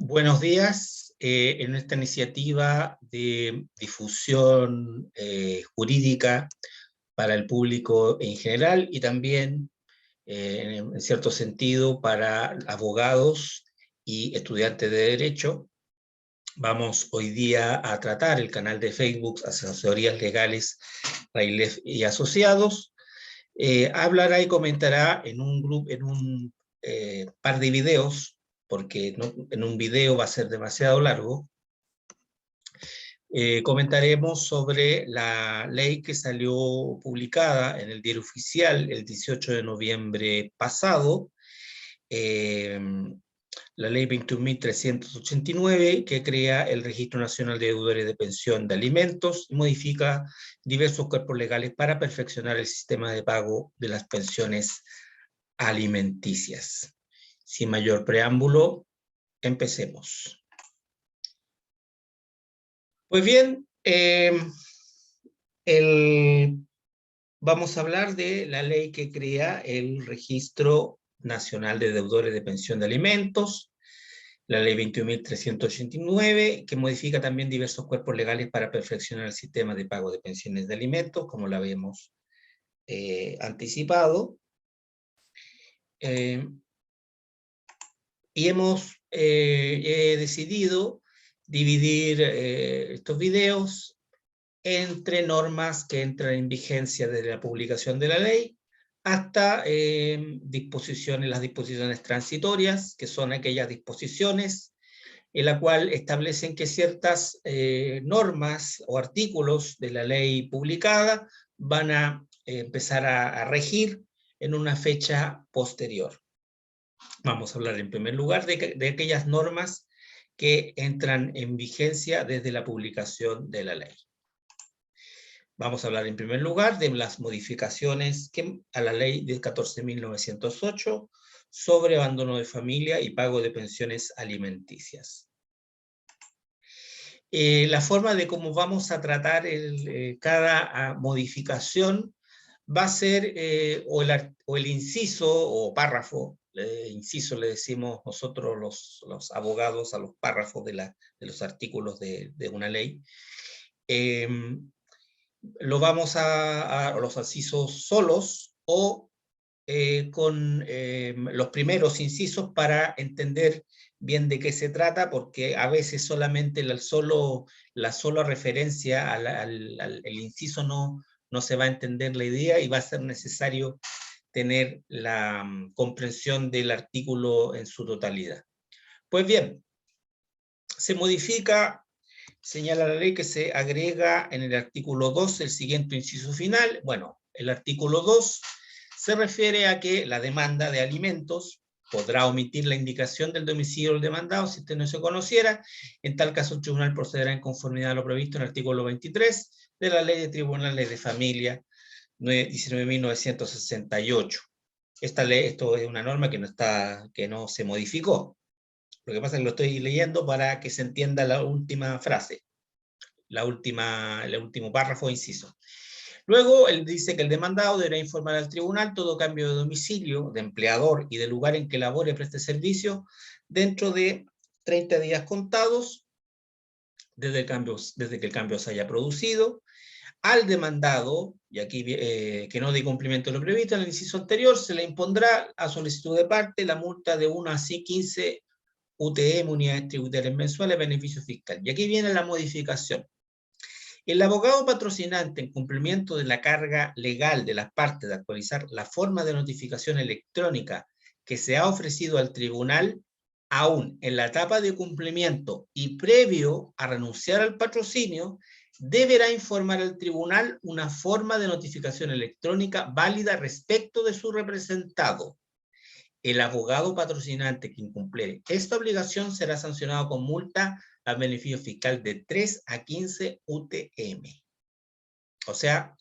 Buenos días. En esta iniciativa de difusión jurídica para el público en general y también, en cierto sentido, para abogados y estudiantes de Derecho, vamos hoy día a tratar el canal de Facebook Asesorías Legales Railef y Asociados. Hablará y comentará en un grupo, en un par de videos, porque no, en un video va a ser demasiado largo. Comentaremos sobre la ley que salió publicada en el Diario Oficial el 18 de noviembre pasado, la ley 21.389, que crea el Registro Nacional de Deudores de Pensión de Alimentos y modifica diversos cuerpos legales para perfeccionar el sistema de pago de las pensiones alimenticias. Sin mayor preámbulo, empecemos. Pues bien, vamos a hablar de la ley que crea el Registro Nacional de Deudores de Pensión de Alimentos, la ley 21.389, que modifica también diversos cuerpos legales para perfeccionar el sistema de pago de pensiones de alimentos, como la habíamos anticipado. Y hemos decidido dividir estos videos entre normas que entran en vigencia desde la publicación de la ley hasta las disposiciones transitorias, que son aquellas disposiciones en la cual establecen que ciertas normas o artículos de la ley publicada van a empezar a regir en una fecha posterior. Vamos a hablar en primer lugar de aquellas normas que entran en vigencia desde la publicación de la ley. Vamos a hablar en primer lugar de las modificaciones a la ley de 14.908 sobre abandono de familia y pago de pensiones alimenticias. La forma de cómo vamos a tratar cada modificación va a ser o el inciso o párrafo. Inciso le decimos nosotros los abogados a los párrafos de los artículos de una ley. Lo vamos a los incisos solos o con los primeros incisos para entender bien de qué se trata, porque a veces solamente la sola referencia al inciso no se va a entender la idea y va a ser necesario tener la comprensión del artículo en su totalidad. Pues bien, se modifica, señala la ley que se agrega en el artículo 2 el siguiente inciso final. Bueno, el artículo 2 se refiere a que la demanda de alimentos podrá omitir la indicación del domicilio del demandado si este no se conociera. En tal caso, el tribunal procederá en conformidad a lo previsto en el artículo 23 de la Ley de Tribunales de Familia 19.968. Esta ley, esto es una norma que no se modificó. Lo que pasa es que lo estoy leyendo para que se entienda la última frase, el último párrafo o inciso. Luego, él dice que el demandado deberá informar al tribunal todo cambio de domicilio, de empleador y del lugar en que labore y preste servicio dentro de 30 días contados desde que el cambio se haya producido. Al demandado, y aquí que no dé cumplimiento de lo previsto en el inciso anterior, se le impondrá a solicitud de parte la multa de 1 a 15 UTM, unidades tributarias mensuales, beneficio fiscal. Y aquí viene la modificación. El abogado patrocinante, en cumplimiento de la carga legal de las partes de actualizar la forma de notificación electrónica que se ha ofrecido al tribunal, aún en la etapa de cumplimiento y previo a renunciar al patrocinio, deberá informar al tribunal una forma de notificación electrónica válida respecto de su representado. El abogado patrocinante que incumpliere esta obligación será sancionado con multa al beneficio fiscal de 3 a 15 UTM. O sea,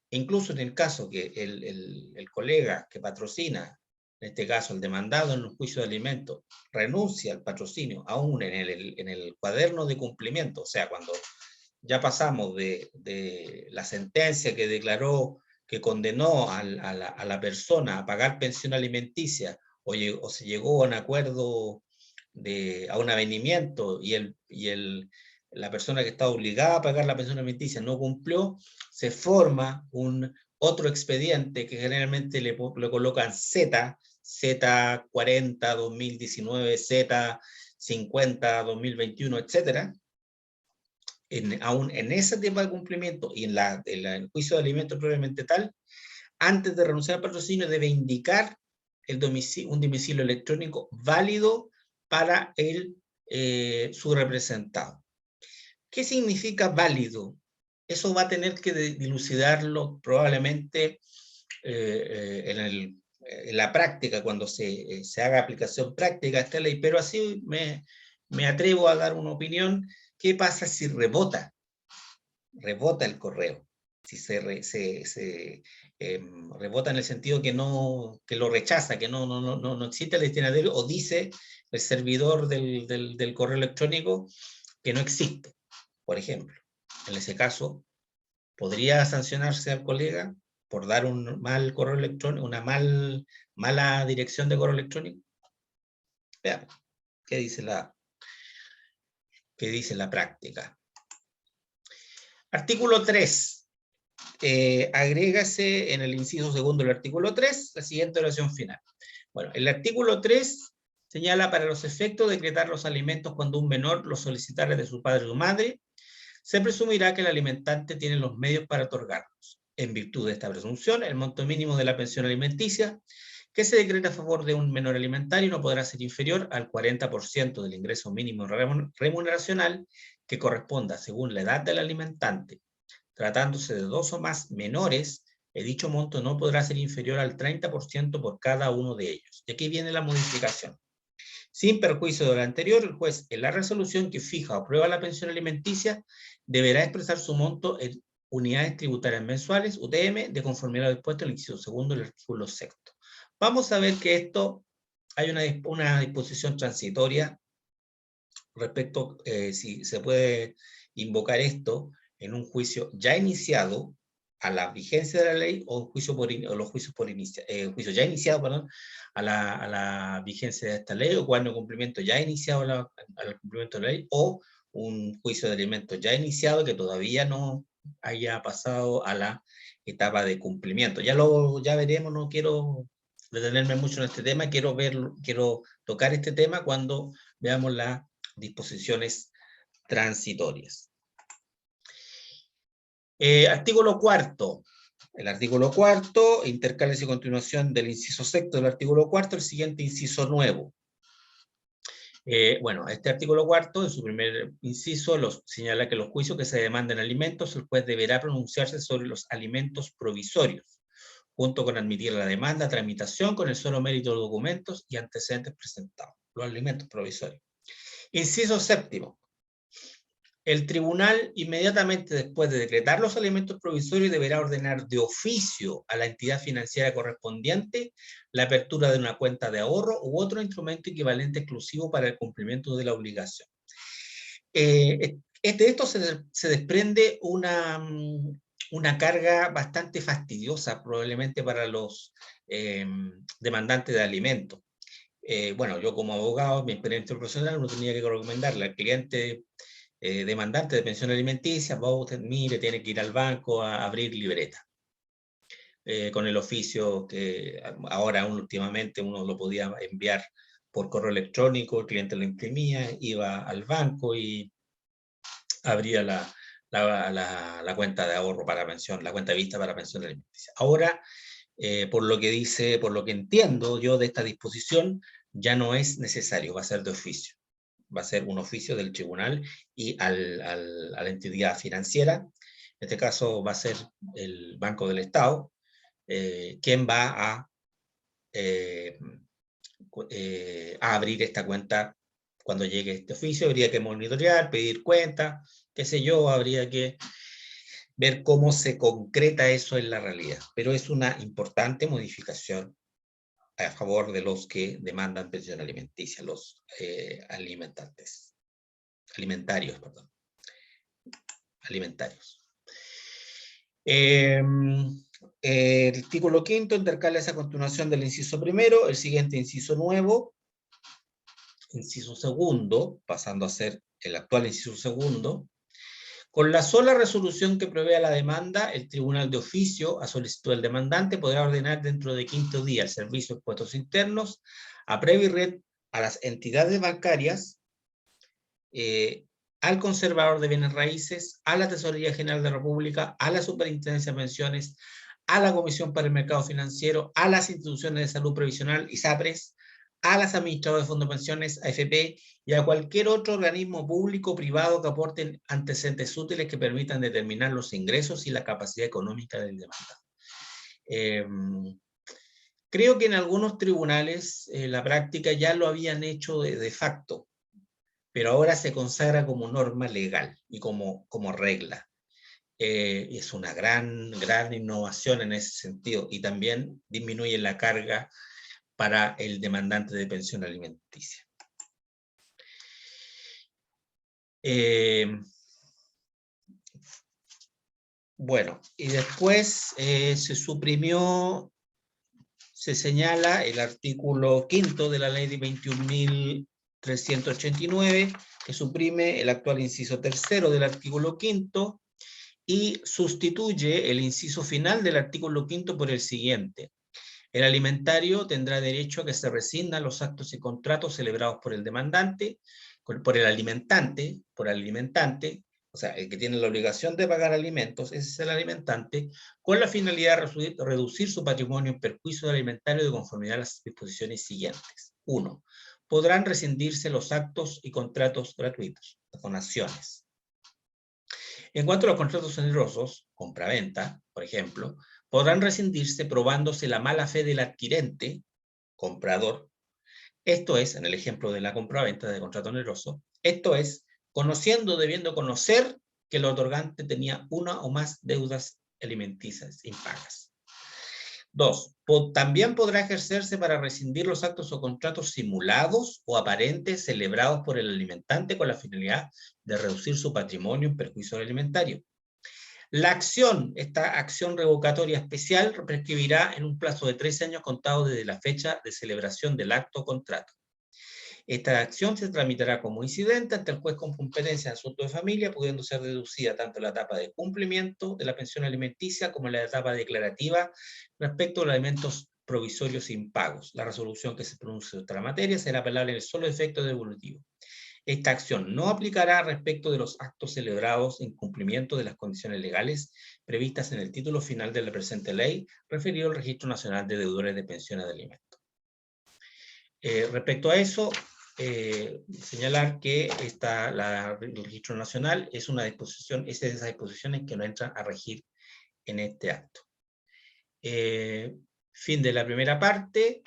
incluso en el caso que el colega que patrocina, en este caso el demandado en un juicio de alimentos, renuncia al patrocinio, aún en el cuaderno de cumplimiento, o sea, cuando ya pasamos de la sentencia que declaró, que condenó a la persona a pagar pensión alimenticia, o se llegó a un acuerdo a un avenimiento la persona que está obligada a pagar la pensión alimenticia no cumplió, se forma otro expediente que generalmente le colocan Z40 2019, Z50 2021, etc. Aún en ese tema de cumplimiento y en el juicio de alimentos probablemente tal, antes de renunciar al patrocinio debe indicar un domicilio electrónico válido para su representado. ¿Qué significa válido? Eso va a tener que dilucidarlo probablemente en la práctica, cuando se haga aplicación práctica a esta ley, pero así me atrevo a dar una opinión. ¿Qué pasa si rebota el correo? Si rebota en el sentido que lo rechaza, que no existe el destinatario, o dice el servidor del correo electrónico que no existe, por ejemplo. En ese caso, ¿podría sancionarse al colega por dar un mal correo electrónico, una mala dirección de correo electrónico? Veamos, ¿qué dice la práctica? Artículo 3. Agrégase en el inciso segundo del artículo 3 la siguiente oración final. Bueno, el artículo 3 señala: para los efectos de decretar los alimentos cuando un menor los solicitara de su padre o su madre, se presumirá que el alimentante tiene los medios para otorgarlos. En virtud de esta presunción, el monto mínimo de la pensión alimenticia que se decreta a favor de un menor alimentario no podrá ser inferior al 40% del ingreso mínimo remuneracional que corresponda según la edad del alimentante. Tratándose de 2 o más menores, dicho monto no podrá ser inferior al 30% por cada uno de ellos. Y aquí viene la modificación. Sin perjuicio de lo anterior, el juez, en la resolución que fija o aprueba la pensión alimenticia, deberá expresar su monto en unidades tributarias mensuales, UTM, de conformidad a lo dispuesto en el inciso segundo del artículo 6. Vamos a ver que esto, hay una disposición transitoria respecto si se puede invocar esto en un juicio ya iniciado a la vigencia de la ley, o un juicio juicio ya iniciado, perdón, a la vigencia de esta ley, o cuando el cumplimiento ya iniciado al cumplimiento de la ley, o un juicio de alimentos ya iniciado que todavía no haya pasado a la etapa de cumplimiento. Ya veremos, no quiero detenerme mucho en este tema, quiero tocar este tema cuando veamos las disposiciones transitorias. Artículo 4. El artículo 4, intercálese y continuación del inciso 6 del artículo 4, el siguiente inciso nuevo. Bueno, este artículo 4, en su primer inciso, señala que los juicios que se demanden alimentos, el juez deberá pronunciarse sobre los alimentos provisorios, junto con admitir la demanda, tramitación con el solo mérito de los documentos y antecedentes presentados, los alimentos provisorios. Inciso 7. El tribunal, inmediatamente después de decretar los alimentos provisorios, deberá ordenar de oficio a la entidad financiera correspondiente la apertura de una cuenta de ahorro u otro instrumento equivalente exclusivo para el cumplimiento de la obligación. De esto se desprende una carga bastante fastidiosa, probablemente para los demandantes de alimentos. Bueno, yo como abogado, mi experiencia profesional, uno tenía que recomendarle al cliente demandante de pensión alimenticia: usted, mire, tiene que ir al banco a abrir libreta. Con el oficio que ahora últimamente uno lo podía enviar por correo electrónico, el cliente lo imprimía, iba al banco y abría la cuenta de ahorro para pensión, la cuenta de vista para pensión alimenticia. Ahora, por lo que entiendo yo de esta disposición, ya no es necesario, va a ser de oficio. Va a ser un oficio del tribunal y a la entidad financiera. En este caso va a ser el Banco del Estado, quien va a abrir esta cuenta cuando llegue este oficio. Habría que monitorear, pedir cuenta, qué sé yo, habría que ver cómo se concreta eso en la realidad. Pero es una importante modificación a favor de los que demandan pensión alimenticia, los alimentarios, perdón. Alimentarios. El artículo 5 intercala esa continuación del inciso primero, el siguiente inciso nuevo, inciso segundo, pasando a ser el actual inciso segundo, con la sola resolución que provea la demanda, el tribunal de oficio, a solicitud del demandante, podrá ordenar dentro de 15 días el servicio de impuestos internos a Previred, a las entidades bancarias, al conservador de bienes raíces, a la Tesorería General de la República, a la Superintendencia de Pensiones, a la Comisión para el Mercado Financiero, a las instituciones de salud previsional, ISAPRES, a las administradoras de fondos de pensiones, AFP, y a cualquier otro organismo público o privado que aporten antecedentes útiles que permitan determinar los ingresos y la capacidad económica del demandado. Creo que en algunos tribunales la práctica ya lo habían hecho de facto, pero ahora se consagra como norma legal y como regla. Es una gran innovación en ese sentido, y también disminuye la carga para el demandante de pensión alimenticia. Bueno, y después se suprimió, se señala el artículo 5º de la ley de 21.389, que suprime el actual inciso 3º del artículo 5º y sustituye el inciso final del artículo 5º por el siguiente. El alimentario tendrá derecho a que se rescindan los actos y contratos celebrados por el demandante, por el alimentante, o sea, el que tiene la obligación de pagar alimentos, ese es el alimentante, con la finalidad de reducir su patrimonio en perjuicio del alimentario de conformidad a las disposiciones siguientes. 1. Podrán rescindirse los actos y contratos gratuitos, donaciones. En cuanto a los contratos onerosos, compraventa, por ejemplo, podrán rescindirse probándose la mala fe del adquirente, comprador. Esto es, en el ejemplo de la compraventa de contrato oneroso, esto es, conociendo o debiendo conocer que el otorgante tenía una o más deudas alimenticias impagas. 2. También podrá ejercerse para rescindir los actos o contratos simulados o aparentes celebrados por el alimentante con la finalidad de reducir su patrimonio en perjuicio del alimentario. La acción, esta acción revocatoria especial, prescribirá en un plazo de 3 años contados desde la fecha de celebración del acto o contrato. Esta acción se tramitará como incidente ante el juez con competencia en asuntos de familia, pudiendo ser deducida tanto la etapa de cumplimiento de la pensión alimenticia como la etapa declarativa respecto a los alimentos provisorios impagos. La resolución que se pronuncie sobre esta materia será apelable en el solo efecto devolutivo. Esta acción no aplicará respecto de los actos celebrados en cumplimiento de las condiciones legales previstas en el título final de la presente ley, referido al Registro Nacional de Deudores de Pensiones de Alimentos. Respecto a eso, señalar que el Registro Nacional es una disposición, es de esas disposiciones que no entran a regir en este acto. Fin de la primera parte.